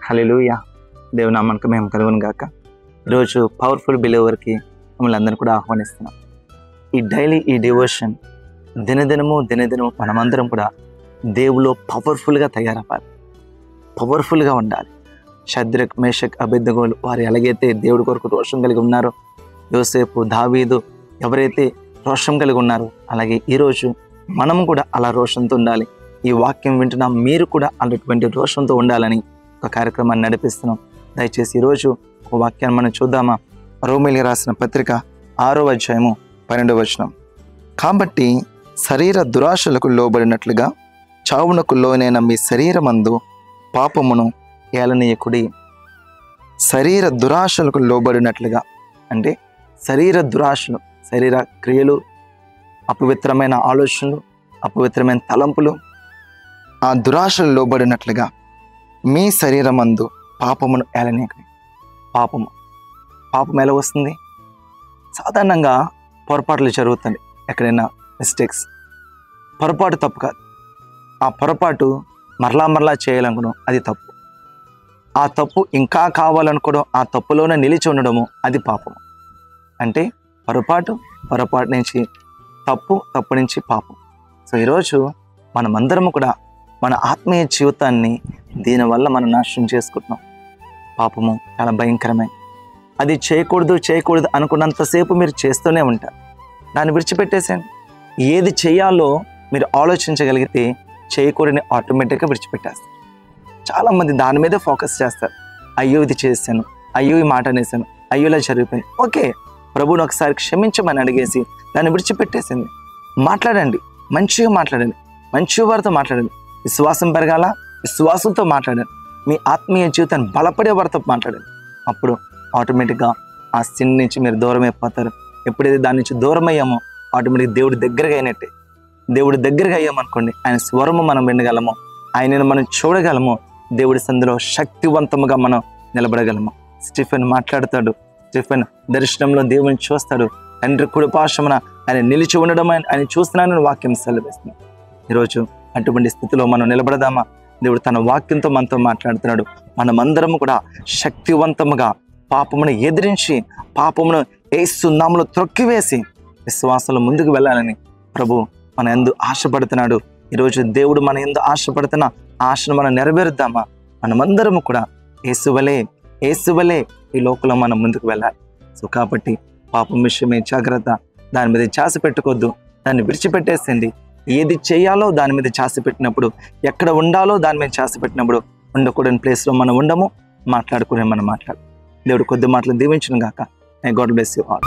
హల్లెలూయా. దేవుని నామానికి మేము కలుగును గాక. ఈరోజు పవర్ఫుల్ బిలీవర్కి మిమ్మల్ని అందరినీ కూడా ఆహ్వానిస్తున్నాం. ఈ డివోషన్ దినదినము మనమందరం కూడా దేవులో పవర్ఫుల్గా తయారవ్వాలి, పవర్ఫుల్గా ఉండాలి. షద్రక్, మేషక్, అబేద్నెగోలు వారు ఎలాగైతే దేవుడి కొరకు రోషం కలిగి ఉన్నారో, యోసేపు, దావీదు ఎవరైతే రోషం కలిగి ఉన్నారో, అలాగే ఈరోజు మనం కూడా అలా రోషంతో ఉండాలి. ఈ వాక్యం వింటున్న మీరు కూడా అలాంటి రోషంతో ఉండాలని ఒక కార్యక్రమాన్ని నడిపిస్తున్నాం. దయచేసి ఈరోజు ఒక వాక్యాన్ని మనం చూద్దామా? రోమీయులకు రాసిన పత్రిక 6వ అధ్యాయము 12వ వచనం. కాబట్టి శరీర దురాశలకు లోబడినట్లుగా చావునకు లోనైన మీ శరీరమందు పాపమును ఏలనీయకుడి. శరీర దురాశలకు లోబడినట్లుగా అంటే శరీర దురాశలు, శరీర క్రియలు, అపవిత్రమైన ఆలోచనలు, అపవిత్రమైన తలంపులు, ఆ దురాశలు లోబడినట్లుగా మీ శరీరమందు పాపమును ఏలనీయకుడి. పాపం ఎలా వస్తుంది? సాధారణంగా పొరపాట్లు జరుగుతుంది. ఎక్కడైనా మిస్టేక్స్, పొరపాటు తప్పు కాదు. ఆ పొరపాటు మరలా చేయాలనుకోవడం అది తప్పు. ఆ తప్పు ఇంకా కావాలనుకోవడం, ఆ తప్పులోనే నిలిచి ఉండడము అది పాపము. అంటే పొరపాటు నుంచి తప్పు నుంచి పాపం. సో ఈరోజు మనమందరము కూడా మన ఆత్మీయ జీవితాన్ని దీనివల్ల మనం నాశనం చేసుకుంటున్నాం. పాపము చాలా భయంకరమైన, అది చేయకూడదు అనుకున్నంతసేపు మీరు చేస్తూనే ఉంటారు. దాన్ని విడిచిపెట్టేసేయండి. ఏది చేయాలో మీరు ఆలోచించగలిగితే చేయకూడని ఆటోమేటిక్గా విడిచిపెట్టేస్తారు. చాలామంది దాని మీదే ఫోకస్ చేస్తారు. అయ్యో ఇది చేశాను, అయ్యో ఈ మాట అనేసాను, అయ్యో ఇలా జరిగిపోయింది. ఓకే, ప్రభువుని ఒకసారి క్షమించమని అడిగేసి దాన్ని విడిచిపెట్టేసింది. మాట్లాడండి, మంచిగా మాట్లాడండి, మంచి వారితో మాట్లాడండి. విశ్వాసం పెరగాల, విశ్వాసంతో మాట్లాడండి. మీ ఆత్మీయ జీవితాన్ని బలపడే వారితో మాట్లాడండి. అప్పుడు ఆటోమేటిక్గా ఆ సిన్ నుంచి మీరు దూరం అయిపోతారు. ఎప్పుడైతే దాని నుంచి దూరం అయ్యామో ఆటోమేటిక్గా దేవుడి దగ్గరగా అయినట్టే. దేవుడి దగ్గరగా అయ్యామనుకోండి, ఆయన స్వరము మనం వినగలము, ఆయనను మనం చూడగలము, దేవుడి సందులో శక్తివంతముగా మనం నిలబడగలము. స్టీఫెన్ మాట్లాడతాడు, స్టీఫెన్ దర్శనంలో దేవుని చూస్తాడు. తండ్రి కుడిపార్శ్వమున ఆయన నిలిచి ఉండడం ఆయన చూస్తున్నానని వాక్యం సెలవిస్తుంది. ఈరోజు అటువంటి స్థితిలో మనం నిలబడదామా? దేవుడు తన వాక్యంతో మనతో మాట్లాడుతున్నాడు. మనమందరము కూడా శక్తివంతముగా పాపమును ఎదిరించి, పాపమును యేసు నామములో త్రొక్కివేసి విశ్వాసంలో ముందుకు వెళ్ళాలని ప్రభు మన యందు ఆశపడుతున్నాడు. ఈరోజు దేవుడు మన యందు ఆశపడుతున్న ఆశను మనం నెరవేరుద్దామా? మనమందరము కూడా యేసువలే ఈ లోకంలో మనం ముందుకు వెళ్ళాలి. సో కాబట్టి పాపం విషయమే జాగ్రత్త. దాని మీద ధ్యాస పెట్టుకోవద్దు, దాన్ని విడిచిపెట్టేసింది. ఏది చేయాలో దాని మీద ధ్యాస పెట్టినప్పుడు, ఎక్కడ ఉండాలో దాని మీద ధ్యాస పెట్టినప్పుడు, ఉండకూడని ప్లేస్లో మనం ఉండము, మాట్లాడుకునే మనం మాట్లాడు. దేవుడు కొద్ది మాటలు దీవించును గాక. May God bless you all.